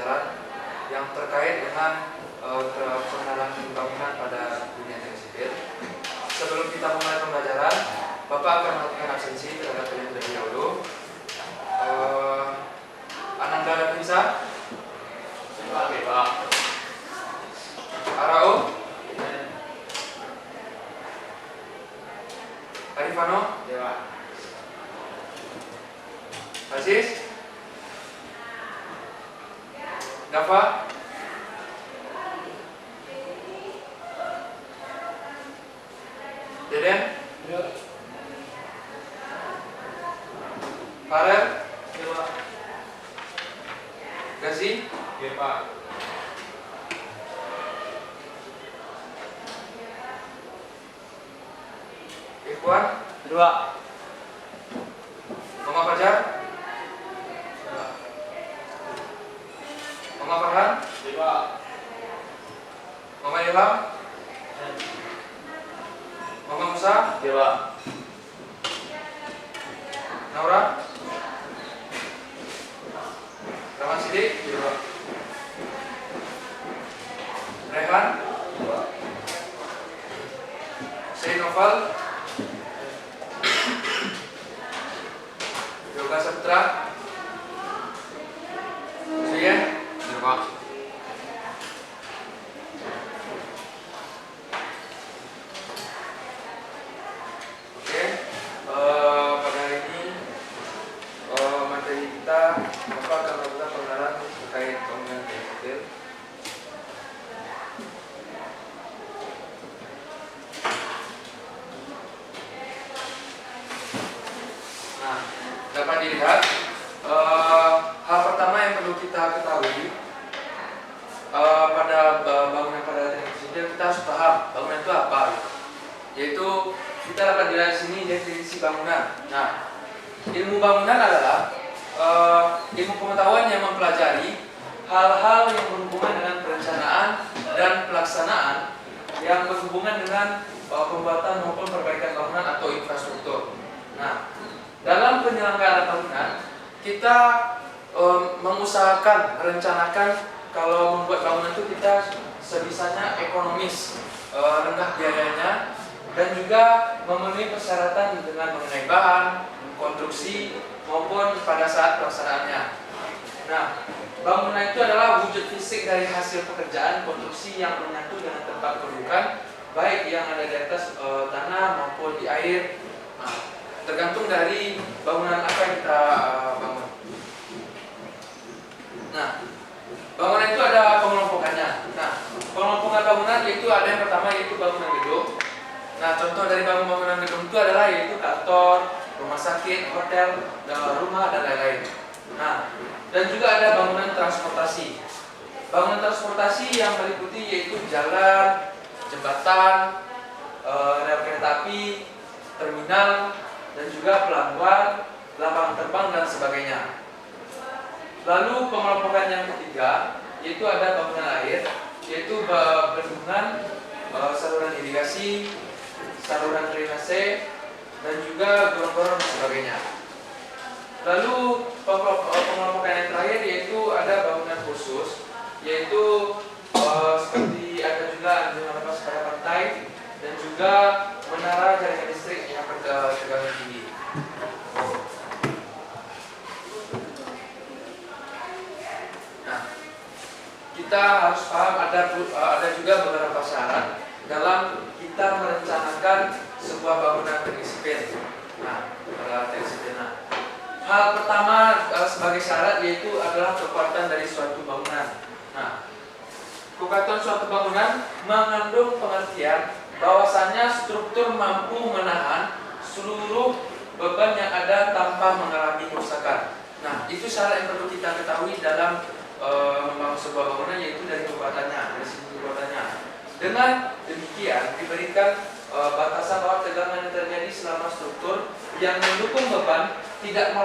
pembelajaran yang terkait dengan pengenalan bangunan pada dunia teknik sipil. Sebelum kita mulai pembelajaran, Bapak akan melakukan absensi terhadap kalian terlebih dahulu. Ananda dan Bisa, Pak. Arao, Arifano, Aziz, Dafa, Deden, Farel, Gazi, Pak. Ikhwan, 2. Mama Fajar, Mama Farhan, 5. Mama Ilham, Mama Musa, 2. Naura, Rahman Sidik, 2. Rehan, Sayyid Noval, Yoga Saputra, Suyen, 5. Oke, pada hari ini materi kita Bapak akan melakukan pengenalan terkait bangunan teknik sipil. Nah, dapat dilihat hal pertama yang perlu kita ketahui pada bangunan pada teknik sipil, kita harus paham bangunan itu apa, yaitu kita dapat dilihat di sini definisi bangunan. Nah, ilmu bangunan adalah ilmu pengetahuan yang mempelajari hal-hal yang berhubungan dengan perencanaan dan pelaksanaan yang berhubungan dengan pembuatan maupun perbaikan bangunan atau infrastruktur. Nah, dalam penyelenggaraan bangunan kita mengusahakan, merencanakan kalau membuat bangunan itu kita sebisanya ekonomis, rendah biayanya, dan juga memenuhi persyaratan dengan mengenai bahan, konstruksi maupun pada saat pelaksanaannya. Nah, bangunan itu adalah wujud fisik dari hasil pekerjaan konstruksi yang menyatu dengan tempat kedudukan, baik yang ada di atas tanah maupun di air. Nah, tergantung dari bangunan apa yang kita bangun. Nah, bangunan itu ada pengelompokannya. Nah, pengelompokan bangunan yaitu ada yang pertama yaitu bangunan gedung. Nah, contoh dari bangunan gedung itu adalah yaitu kantor, rumah sakit, hotel, rumah, dan lain-lain. Nah, dan juga ada bangunan transportasi. Bangunan transportasi yang meliputi yaitu jalan, jembatan, rel kereta api, terminal, dan juga pelabuhan, lapangan terbang, dan sebagainya. Lalu pengelompokan yang ketiga yaitu ada bangunan air, yaitu bendungan, saluran irigasi, saluran drainase, dan juga gorong-gorong dan sebagainya. Lalu pengelompokan yang terakhir yaitu ada bangunan khusus, yaitu seperti ada juga anjungan lepas pada pantai dan juga menara jaringan listrik yang bertegangan tinggi. Nah, kita harus paham ada juga beberapa syarat dalam kita merencanakan sebuah bangunan teknik sipil. Nah, pada teknik sipil. Nah, hal pertama sebagai syarat yaitu adalah kekuatan dari suatu bangunan. Nah, kekuatan suatu bangunan mengandung pengertian bahwasannya struktur mampu menahan seluruh beban yang ada tanpa mengalami kerusakan. Nah, itu syarat yang perlu kita ketahui dalam membangun sebuah bangunan, yaitu dari kekuatannya, dari segi kekuatannya. Dengan demikian diberikan batasan bahwa tegangan yang terjadi selama struktur yang mendukung beban tidak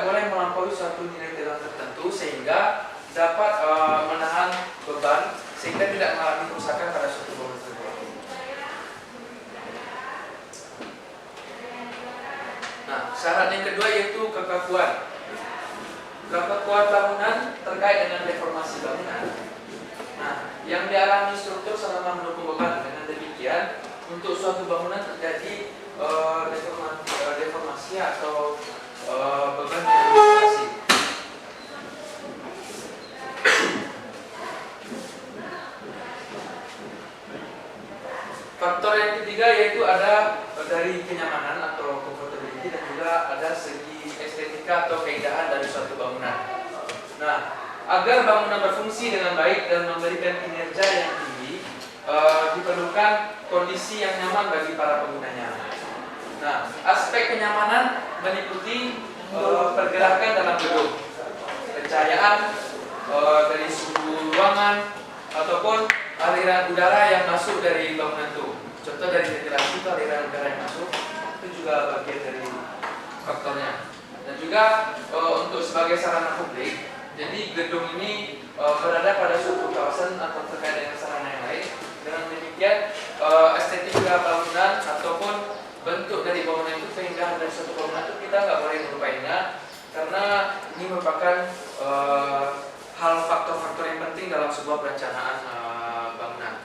boleh melampaui suatu nilai tegangan tertentu sehingga dapat menahan beban sehingga tidak mengalami kerusakan pada suatu bangunan tersebut. Nah, syarat yang kedua yaitu kekakuan. Kekuatan bangunan terkait dengan deformasi bangunan. Nah, yang dialami struktur selama mendukung beban. Dengan demikian, untuk suatu bangunan terjadi deformasi atau beban yang deformasi. Faktor yang ketiga yaitu ada dari kenyamanan atau comfortability, dan juga ada segi estetika atau keindahan dari suatu bangunan. Nah, agar bangunan berfungsi dengan baik dan memberikan kinerja yang tinggi, diperlukan kondisi yang nyaman bagi para penggunanya. Nah, aspek kenyamanan meliputi pergerakan dalam gedung, pencahayaan dari suhu ruangan, ataupun aliran udara yang masuk dari bangunan itu. Contoh dari ventilasi itu aliran udara yang masuk, itu juga bagian dari faktornya. Dan juga untuk sebagai sarana publik, jadi gedung ini berada pada suatu kawasan atau terkait dengan sarana yang lain. Dengan demikian, estetika bangunan ataupun bentuk dari bangunan itu, keindahan dari suatu bangunan itu kita nggak boleh melupainya, karena ini merupakan hal faktor-faktor yang penting dalam sebuah perencanaan bangunan.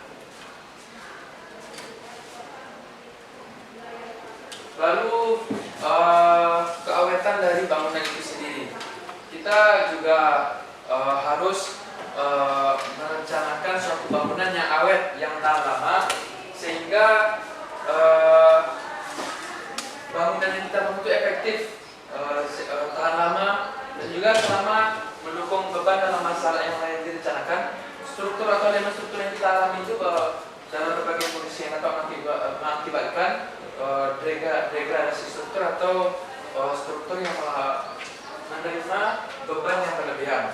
Lalu keawetan dari bangunan itu sendiri, kita juga harus merencanakan suatu bangunan yang awet, yang tahan lama, sehingga bangunan yang kita bangun itu efektif, tahan lama, dan juga selama mendukung beban dalam masalah yang lain direncanakan. Struktur atau elemen struktur yang kita alami itu dalam berbagai kondisi yang dapat mengakibatkan degradasi struktur atau struktur yang menerima beban yang berlebihan.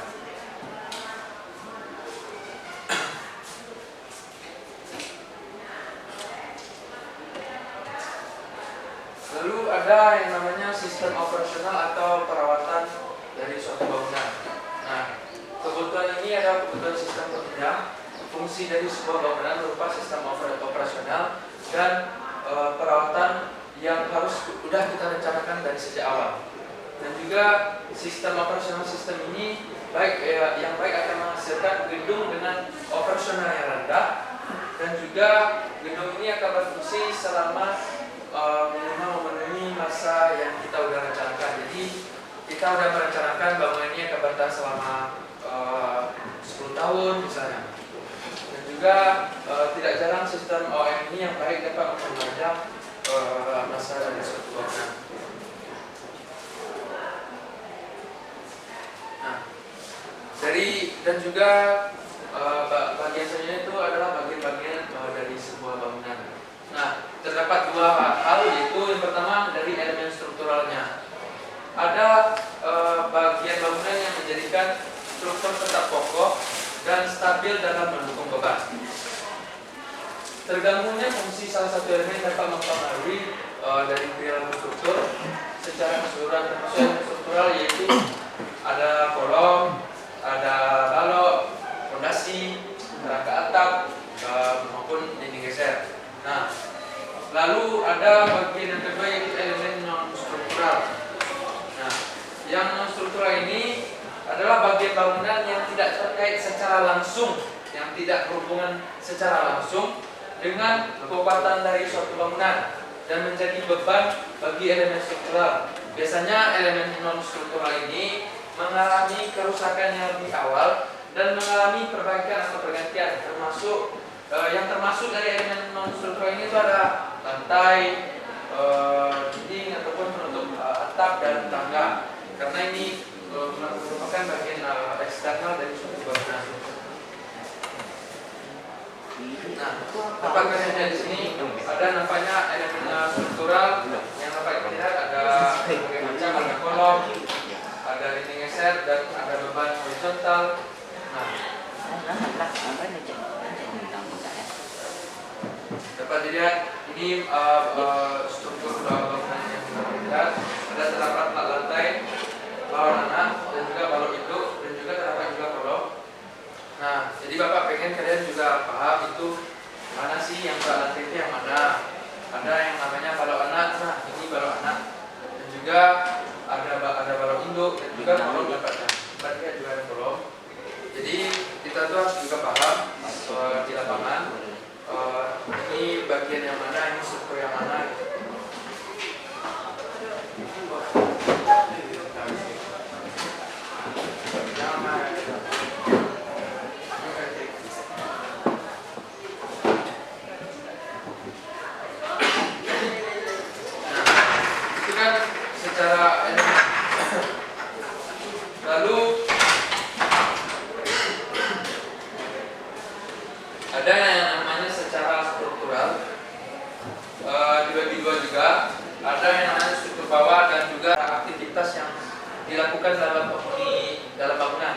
Lalu ada yang namanya sistem operasional atau perawatan dari suatu bangunan. Nah, kebutuhan ini adalah kebutuhan sistem penunjang fungsi dari sebuah bangunan berupa sistem operasional dan perawatan yang harus sudah kita rencanakan dari sejak awal. Dan juga sistem operasional sistem ini yang baik akan menghasilkan gedung dengan operasional yang rendah, dan juga gedung ini akan berfungsi selama minimal memenuhi masa yang kita sudah rencanakan. Jadi kita sudah merencanakan bangunan ini akan bertahan selama 10 tahun misalnya. Dan juga tidak jarang sistem OM ini yang baik dapat memperpanjang masa dari suatu bangunan. Nah, dan juga bagian selanjutnya itu adalah bagian-bagian dari sebuah bangunan. Nah, terdapat dua hal, yaitu yang pertama dari elemen strukturalnya. Ada bagian bangunan yang menjadikan struktur tetap kokoh dan stabil dalam mendukung beban. Tergabungnya fungsi salah satu elemen dapat mempengaruhi dari perilaku struktur secara keseluruhan, termasuk elemen struktural, yaitu ada kolom, ada balok, fondasi, rangka atap, maupun dinding geser. Nah, lalu ada bagian yang kedua, yaitu elemen non struktural. Nah, yang non struktural ini adalah bagian bangunan yang tidak terkait secara langsung, yang tidak berhubungan secara langsung dengan kekuatan dari suatu bangunan dan menjadi beban bagi elemen struktural. Biasanya elemen non struktural ini mengalami kerusakan yang lebih awal dan mengalami perbaikan atau pergantian, yang termasuk dari elemen non struktural ini itu ada lantai, dinding ataupun penutup atap dan tangga, karena ini merupakan bagian eksternal dari suatu bangunan. Nah, dapat kalian lihat di sini ada nampaknya elemen struktural yang dapat dilihat, ada berbagai macam, ada kolom, ada dinding geser, dan ada beban horizontal. Nah, dapat dilihat ini struktur bangunan yang kita lihat. Ada terdapat lantai, balon anak, dan juga balon induk, dan juga terdapat juga kolom. Nah, jadi Bapak pengen kalian juga paham itu mana sih yang lantai itu yang mana. Ada yang namanya balon anak, nah ini balon anak, dan juga ada balon induk, dan juga balon dapatnya. kita tuh harus juga paham di lapangan ini bagian yang mana, ini struktur yang mana. Lalu ada yang namanya secara struktural, dibagi dua juga. Ada yang namanya struktur bawah dan juga aktivitas yang dilakukan dalam bangunan.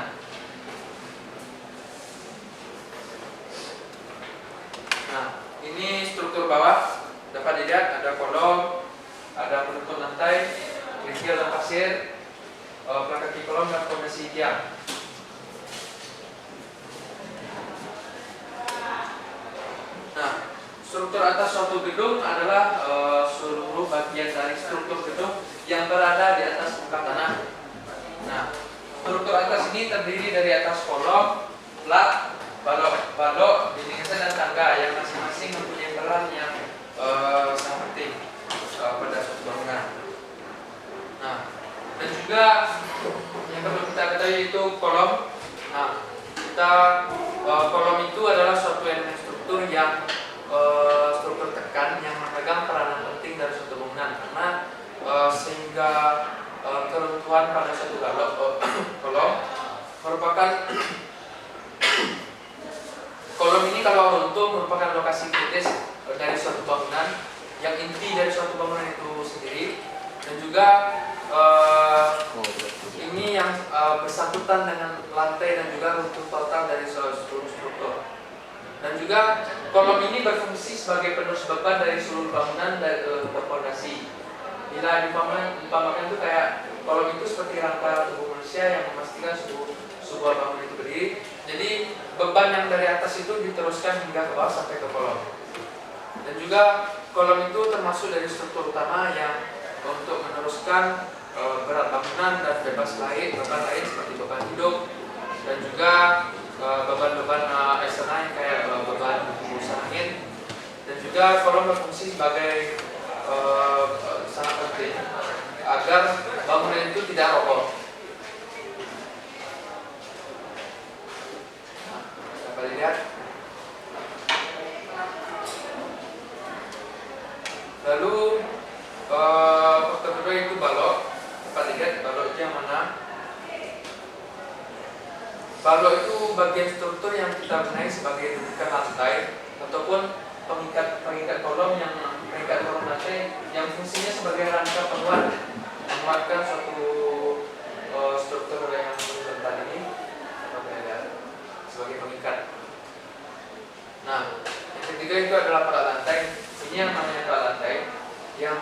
Nah, ini struktur bawah dapat dilihat ada kolom, ada penutup lantai, kerikil dan pasir, kaki kolom dan fondasi tiang. Nah, struktur atas suatu gedung adalah seluruh bagian dari struktur gedung yang berada di atas muka tanah. Nah, struktur atas ini terdiri dari atas kolom, plat, balok, dinding geser dan tangga yang masing-masing mempunyai peran yang sangat penting pada suatu bangunan. Nah, dan juga yang perlu kita ketahui itu kolom. Nah, kolom itu adalah suatu elemen struktur yang struktur tekan yang memegang peranan penting dari suatu bangunan karena sehingga keruntuhan pada suatu kolom merupakan kolom ini kalau runtuh merupakan lokasi kritis dari suatu bangunan, yang inti dari suatu bangunan itu sendiri, dan juga ini yang bersangkutan dengan lantai dan juga runtuh total dari seluruh struktur. Dan juga kolom ini berfungsi sebagai penerus beban dari seluruh bangunan dari fondasi. Bila diumpamakan itu kayak kolom itu seperti rangka tubuh manusia yang memastikan sebuah bangunan itu berdiri. Jadi beban yang dari atas itu diteruskan hingga ke bawah sampai ke kolom. Dan juga kolom itu termasuk dari struktur utama yang untuk meneruskan berat bangunan dan beban lain seperti beban hidup dan juga beban-beban eksternal yang kayak beban hembusan angin. Dan juga kolom berfungsi sebagai sangat penting agar bangunan itu tidak roboh. Dapat dilihat. Lalu faktor kedua itu balok. Dapat lihat balok itu yang mana? Balok itu bagian struktur yang kita kenai sebagai dudukan lantai ataupun pengikat kolom lantai yang fungsinya sebagai rangka penguat menguatkan suatu struktur yang rentan ini sebagai pengikat. Nah, yang ketiga itu adalah pelat lantai. Ini yang namanya pelat lantai, yang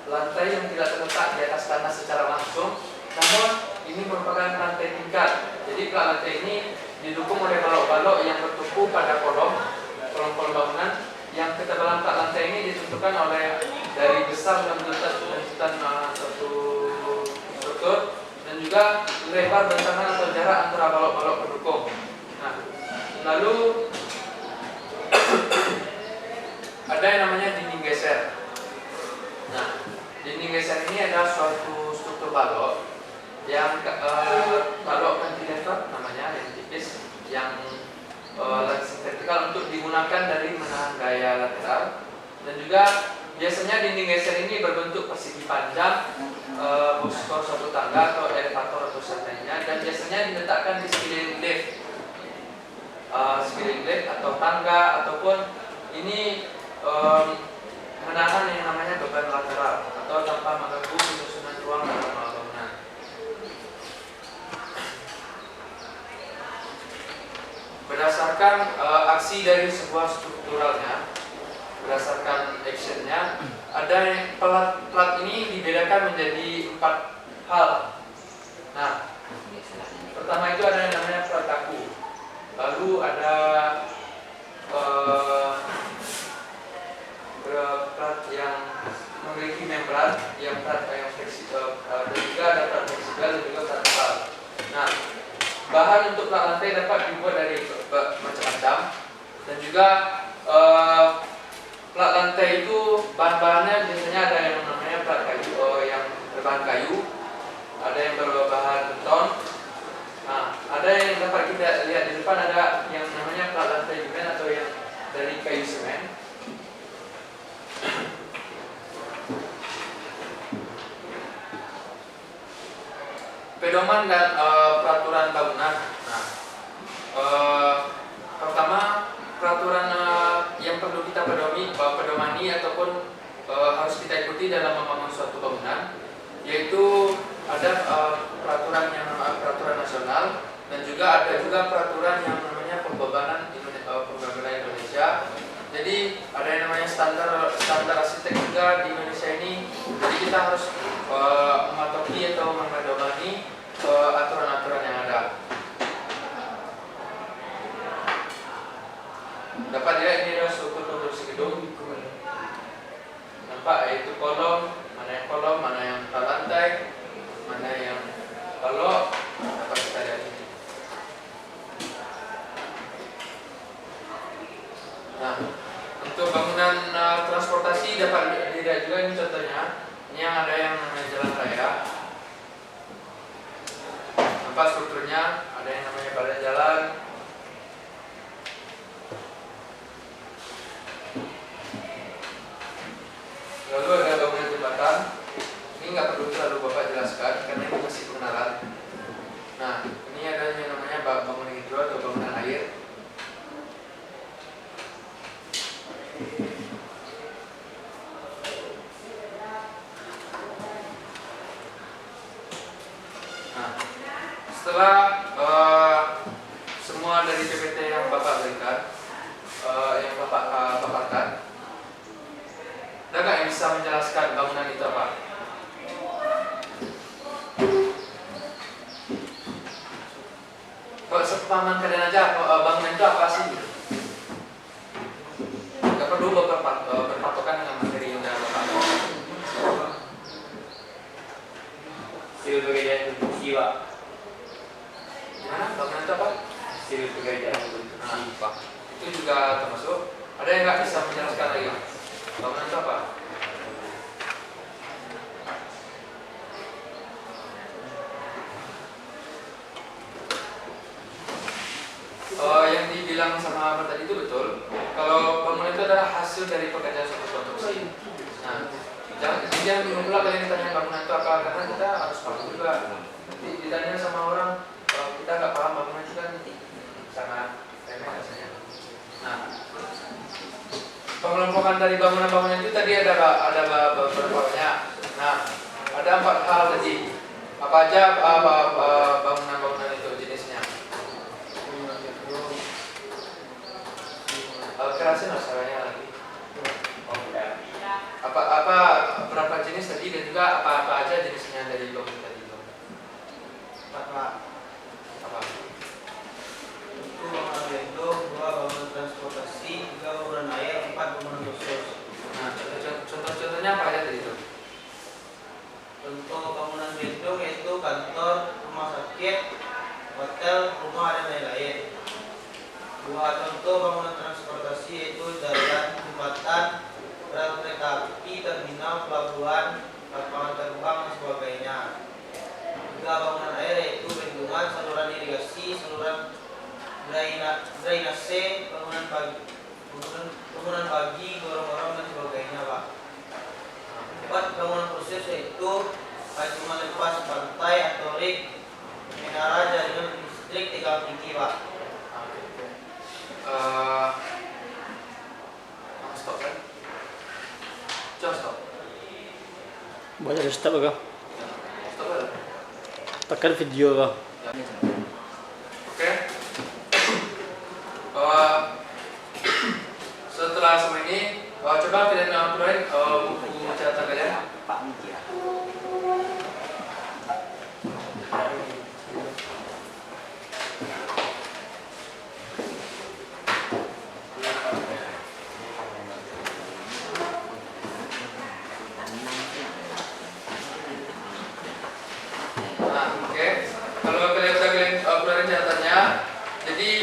lantai yang tidak terletak di atas tanah secara langsung, namun ini merupakan lantai tingkat. Jadi pelat lantai ini didukung oleh balok-balok yang bertumpu pada kolom-kolom bangunan, yang ketebalan pelat lantai ini ditentukan oleh dari besar dan bentukan suatu struktur dan juga lebar bentangan atau jarak antara balok-balok pendukung. Nah, lalu ada yang namanya dinding geser. Nah, dinding geser ini adalah suatu struktur balok yang balok cantilever namanya, yang tipis, yang langsing vertikal untuk digunakan dari menahan gaya lateral. Dan juga biasanya dinding geser ini berbentuk persegi panjang, buskor suatu tangga atau elevator atau sebagainya, dan biasanya diletakkan di sekeliling lift atau tangga, ataupun ini menahan yang namanya beban lateral atau tanpa mengganggu penyusunan ruang dalam bangunan. Berdasarkan aksi dari sebuah strukturalnya, berdasarkan actionnya, ada yang plat ini dibedakan menjadi 4 hal. Nah, pertama itu ada yang namanya plat kaku. Lalu ada plat yang memiliki membran, yang plat yang fleksibel, dan juga ada plat fleksibel dan juga plat tebal. Nah, bahan untuk plat lantai dapat dibuat dari macam-macam, dan juga plat lantai itu bahan-bahannya biasanya ada yang namanya plat kayu, yang berbahan kayu, ada yang berbahan beton. Nah, ada yang dapat kita lihat di depan, ada yang namanya plat lantai semen atau yang dari kayu semen. Pedoman dan peraturan bangunan. Nah, pertama peraturan yang perlu kita pedomani ataupun harus kita ikuti dalam membangun suatu bangunan, yaitu ada peraturan yang namanya peraturan nasional, dan juga ada juga peraturan yang namanya pembebanan Indonesia. Jadi ada yang namanya standar arsitek juga di Indonesia ini. Jadi kita harus mematuhi atau memedomani aturan-aturan yang ada. Dapat dilihat ini adalah struktur konstruksi gedung. Nampak yaitu kolom, mana yang lantai, mana yang balok. Dapat kita lihat ini. Nah, untuk bangunan transportasi dapat dilihat juga ini contohnya. Ini yang ada yang namanya jalan raya. Nampak strukturnya, ada yang namanya badan jalan. Lalu ada bangunan jembatan. Ini nggak perlu terlalu Bapak jelaskan karena ini masih pengenalan. Nah, ini ada yang namanya bangunan hidro atau bangunan air. Nah, setelah semua dari PPT yang Bapak berikan, yang Bapak paparkan, ada nggak yang bisa menjelaskan bangunan itu apa? Kalau sepaman kalian aja, bangunan itu apa sih? Nggak perlu berpatokan dengan materi yang udah Bapak bawa. Silu pekerjaan konstruksi, Pak. Gimana? Bangunan itu apa? Silu pekerjaan konstruksi, Pak. Itu juga termasuk. Ada yang nggak bisa menjelaskan lagi? Bangunan itu apa? Yang dibilang sama Ahmad tadi itu betul. Kalau bangunan itu adalah hasil dari pekerjaan suatu konstruksi. Nah, jangan bingung pula kalian ditanya bangunan itu apa, karena kita harus paham juga. Nanti ditanya sama orang, kalau kita nggak paham bangunan itu kan sangat remeh rasanya. Nah, pengelompokan dari bangunan-bangunan itu tadi ada beberapa banyak. Nah, ada 4 hal tadi. Apa aja bangunan-bangunan itu jenisnya? Kerasin masalahnya lagi. Apa berapa jenis tadi, dan juga apa aja jenisnya dari bangunan tadi? Apa? Itu bangunan gedung, 2 bangunan transportasi, 3 bangunan air, 4 bangunan khusus. Nah, contoh-contohnya apa aja tadi itu? Contoh bangunan gedung yaitu kantor, rumah sakit, hotel, rumah dan lain-lain. 2 contoh bangunan transportasi yaitu jalan, jembatan, rel kereta api, terminal, pelabuhan, lapangan terbang dan sebagainya. 3 bangunan air yaitu bendungan, saluran irigasi, saluran drainase, bangunan bagi, gorong-gorong dan sebagainya, Pak. 4 bangunan khusus yaitu pacuman lepas pantai atau rig, menara jaringan listrik tegang tinggi, Pak. Stop kan? Coba stop. Banyak di stop kah? Stop kan? Tekan video kah? Oke. Setelah semua ini, coba kalian keluarin buku catatan kalian. Pak Miki ya. Nah, oke. Kalau kalian udah kalian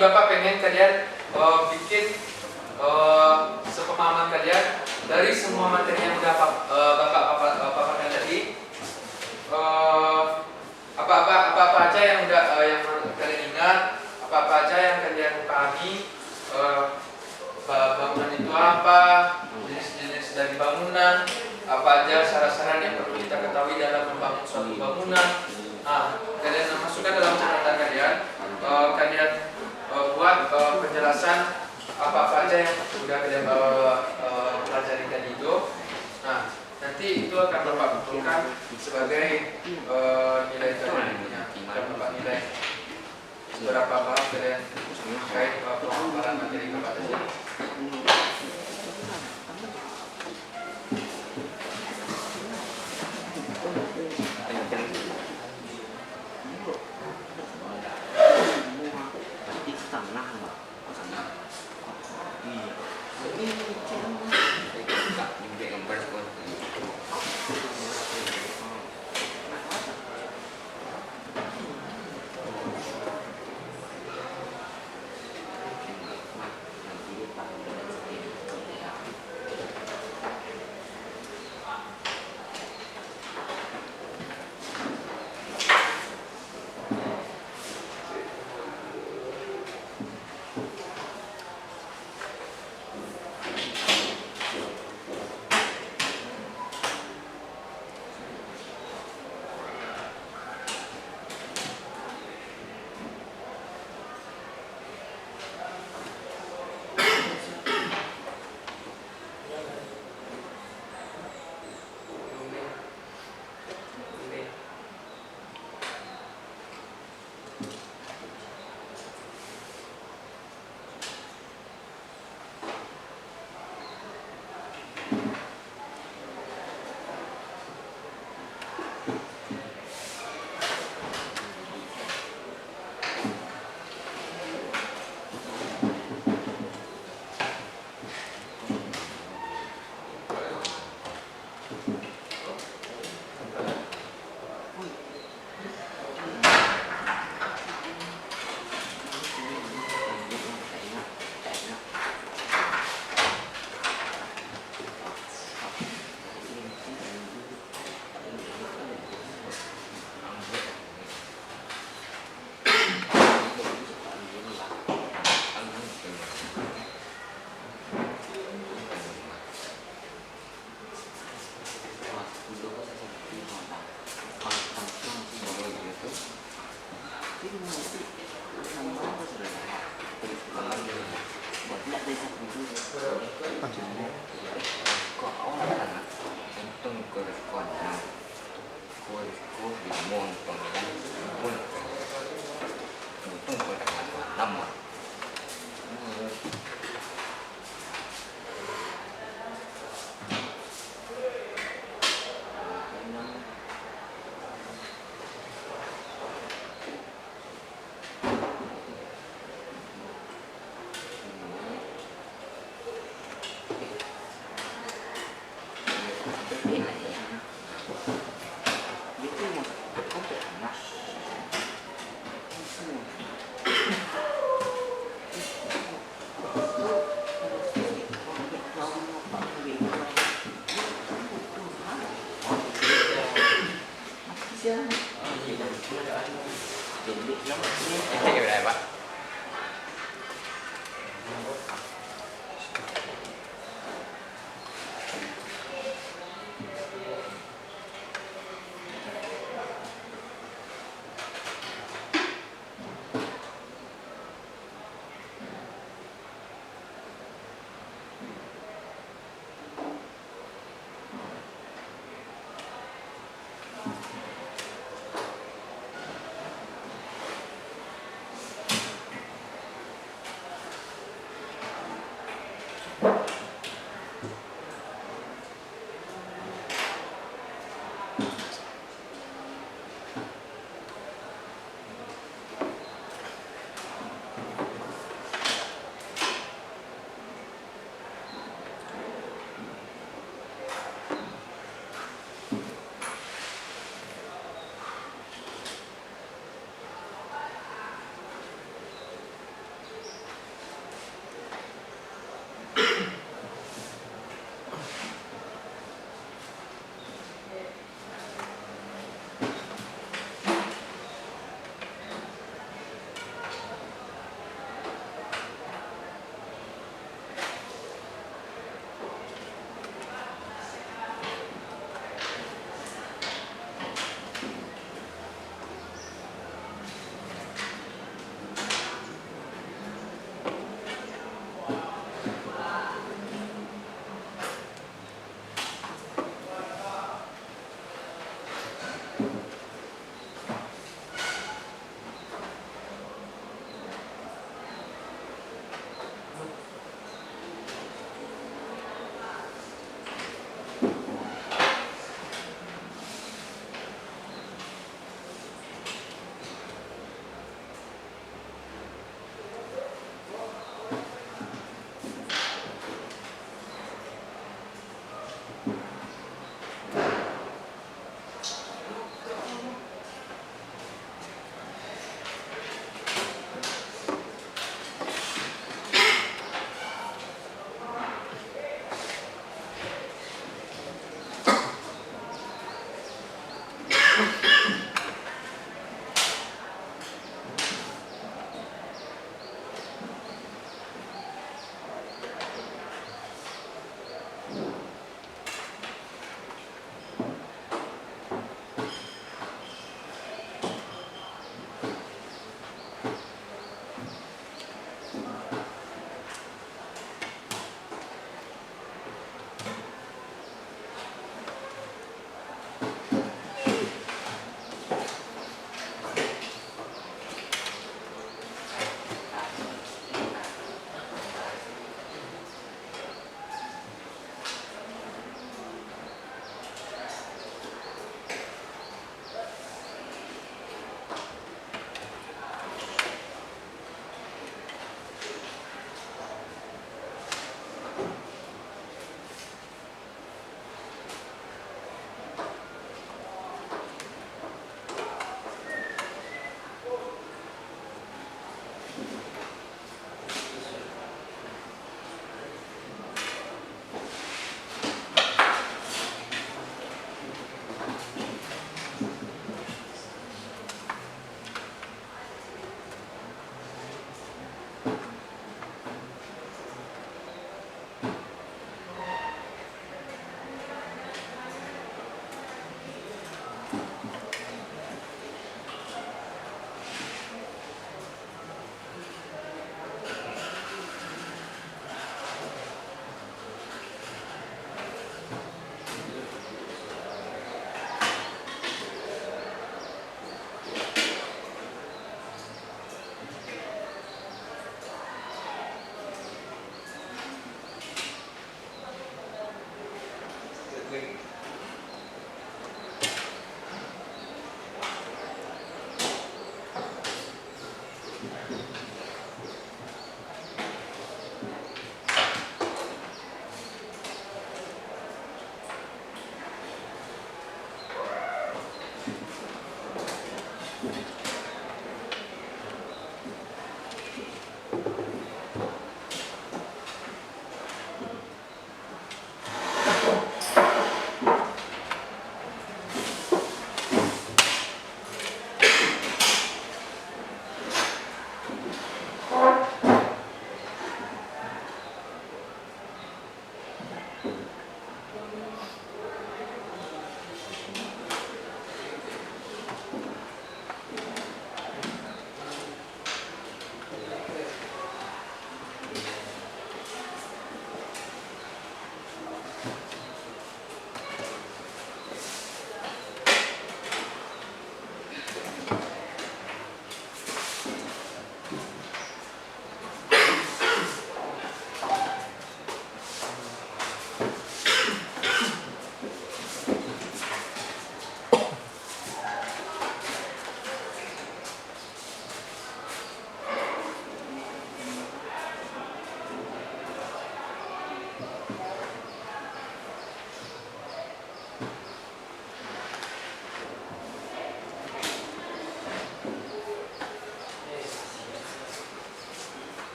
Bapak pengen kalian bikin sepemahaman kalian dari semua materi yang udah Bapak paparkan tadi. Apa aja yang udah yang kalian ingat, apa aja yang kalian pahami, bangunan itu apa, jenis-jenis dari bangunan, apa aja syarat-syarat yang perlu kita ketahui dalam membangun suatu bangunan. Nah, kalian masukkan dalam catatan kalian, kalian buat penjelasan apa aja yang sudah kalian pelajari tadi itu. Nah, nanti itu akan Bapak kumpulkan sebagai nilai kalian, akan Bapak nilai seberapa paham kalian terkait pemaparan materi Bapak tadi. Ini berapa, Pak?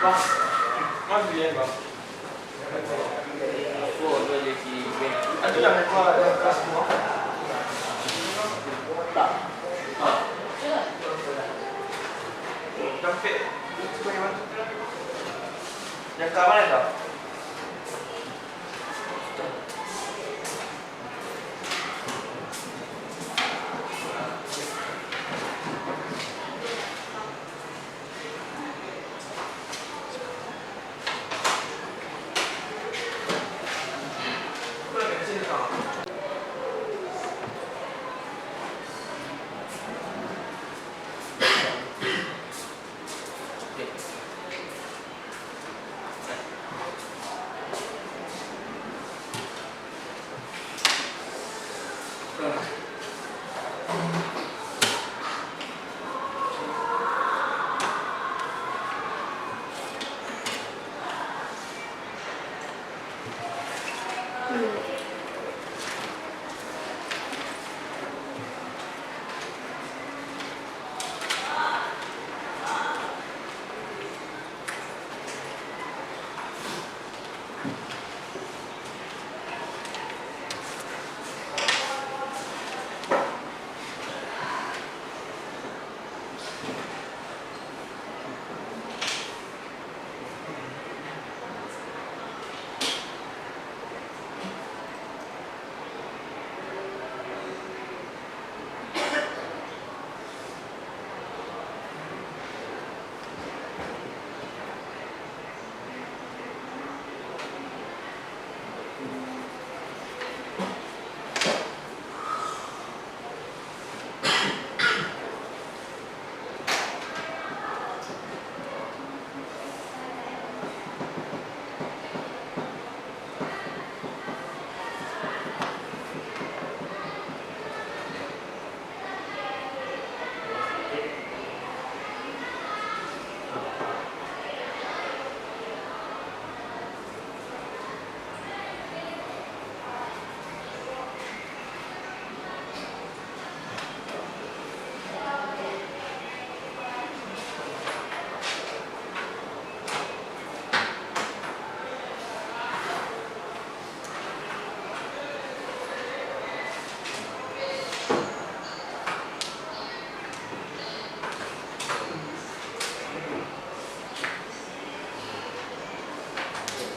Bang, mas beliin bang. Oh, dua jadi ben. Aduh, jangan keluar ada kelas semua. Sampai bagaimana? Yang kawan ya tak?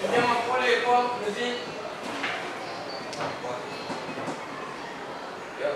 Ini mau kulit kok, mesti. Ya.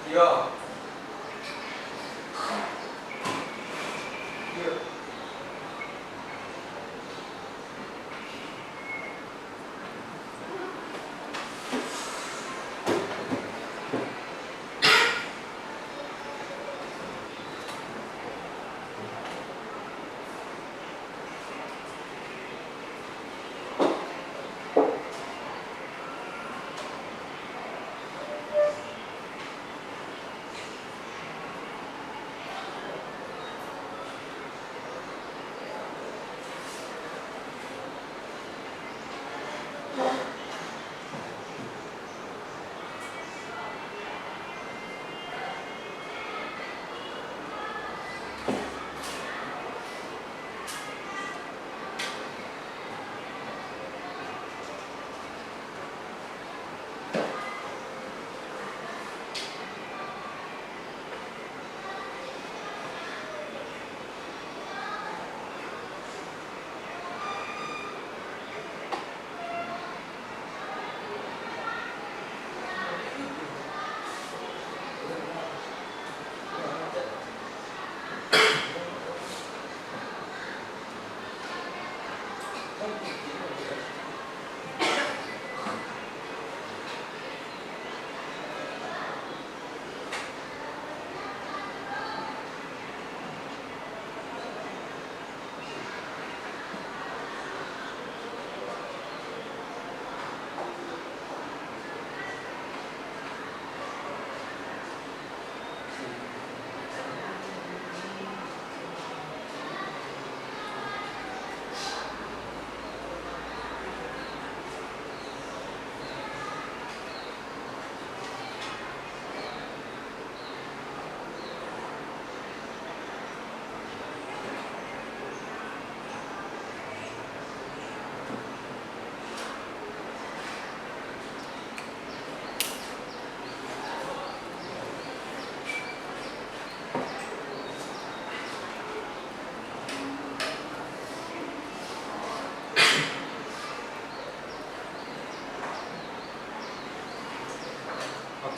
Yo. Yo.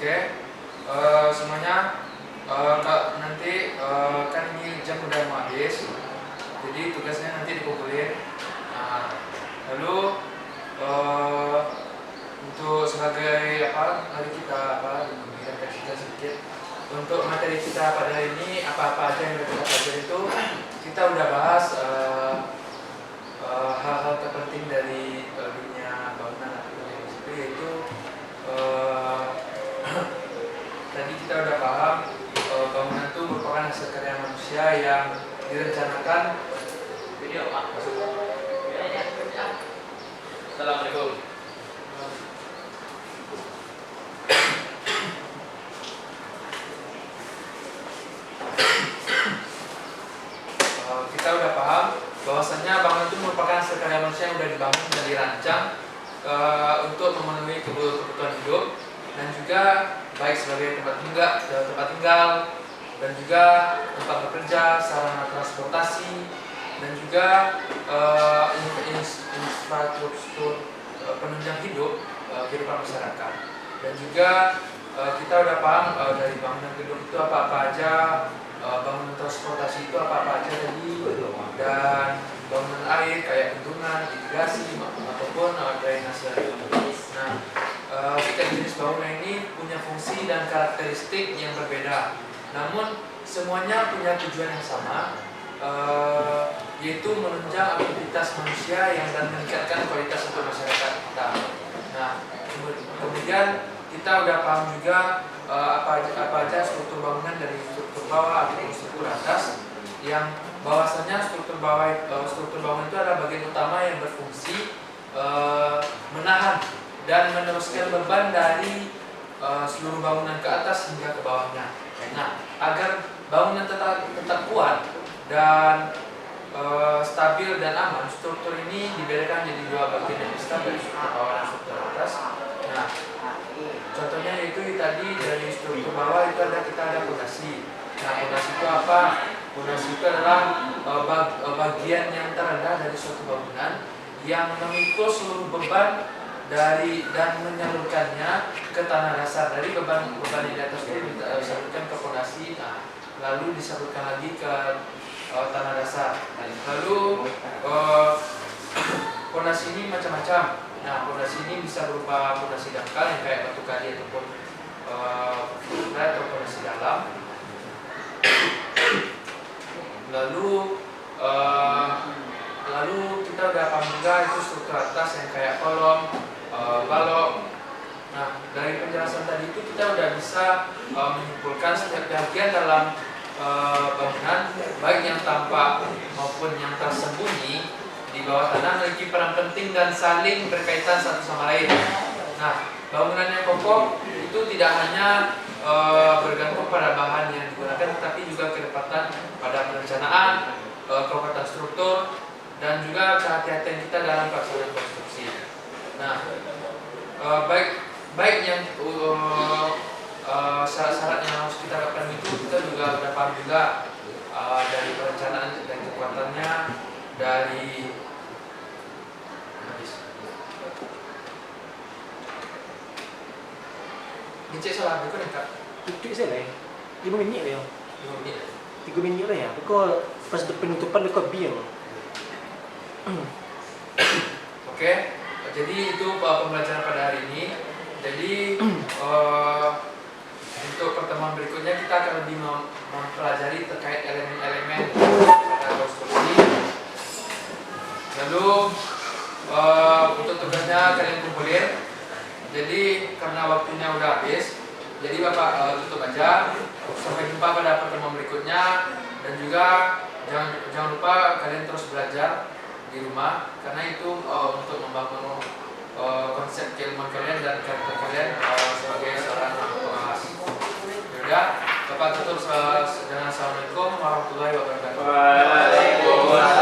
Oke, semuanya nanti kan ini jam udah mau habis, jadi tugasnya nanti dikumpulin. Nah, lalu untuk sebagai mari kita memberikan kita sedikit untuk materi kita pada hari ini, apa-apa aja yang kita pelajari itu kita udah bahas hal-hal terpenting dari dunia bangunan atau industri, yaitu tadi kita udah paham bangunan itu merupakan hasil karya manusia yang direncanakan. Video Pak. Assalamualaikum. Kita udah paham bahwasannya bangunan itu merupakan hasil karya manusia yang sudah dibangun dan dirancang untuk memenuhi kebutuhan hidup, dan juga baik sebagai tempat tinggal dan juga tempat bekerja, sarana transportasi, dan juga infrastruktur penunjang hidup kehidupan masyarakat. Dan juga kita udah paham dari bangunan gedung itu apa-apa aja, bangunan transportasi itu apa-apa aja tadi, dan bangunan air kayak bendungan, irigasi ataupun drainase. Nah, setiap jenis bangunan ini punya fungsi dan karakteristik yang berbeda, namun semuanya punya tujuan yang sama, yaitu menunjang aktivitas manusia dan meningkatkan kualitas untuk masyarakat kita. Nah, kemudian kita udah paham juga apa aja struktur bangunan, dari struktur bawah atau struktur atas, yang bahwasanya struktur bangunan itu adalah bagian utama yang berfungsi menahan dan meneruskan beban dari seluruh bangunan ke atas hingga ke bawahnya. Nah, agar bangunan tetap kuat dan stabil dan aman, struktur ini dibedakan jadi dua bagian yang besar, dari struktur bawah dan struktur atas. Nah, contohnya yaitu tadi dari struktur bawah itu kita ada fondasi. Nah, fondasi itu apa? Fondasi itu adalah bagian yang terendah dari suatu bangunan yang memikul seluruh beban dan menyalurkannya ke tanah dasar. Dari beban yang di atas itu disalurkan ke fondasi, lalu disalurkan lagi ke tanah dasar. Lalu fondasi ini macam-macam. Nah, fondasi ini bisa berupa fondasi dangkal yang kayak batu kali ataupun atau fondasi dalam. Lalu kita udah paham juga itu struktur atas yang kayak kolom, balok. Nah, dari penjelasan tadi itu kita udah bisa menyimpulkan setiap bagian dalam bangunan, baik yang tampak maupun yang tersembunyi di bawah tanah, memiliki peran penting dan saling berkaitan satu sama lain. Nah, bangunan yang kokoh itu tidak hanya bergantung pada bahan yang digunakan, tetapi juga kedepatan pada perencanaan, kekuatan struktur, dan juga kehati-hatian kita dalam pelaksanaan konstruksi. Nah, baik yang syarat-syarat yang harus kita lakukan itu kita juga udah paham juga dari perencanaan dan kekuatannya, dari dicek salah berikut ya kak. Itu saya lah. 5 minit lah. 5 menit. 3 minit lah ya. Kau pas penutupan kau biar. Oke, jadi itu pembelajaran pada hari ini. Jadi untuk pertemuan berikutnya kita akan lebih mempelajari terkait elemen-elemen pada konstruksi. Lalu untuk tugasnya kalian kumpulin. Jadi karena waktunya udah habis, jadi Bapak tutup aja. Sampai jumpa pada pertemuan berikutnya. Dan juga jangan lupa kalian terus belajar di rumah, karena itu untuk membangun konsep keilmuan kalian dan karakter kalian sebagai seorang pengawas. Yaudah, Bapak tutup dengan assalamualaikum warahmatullahi wabarakatuh. Waalaikumsalam.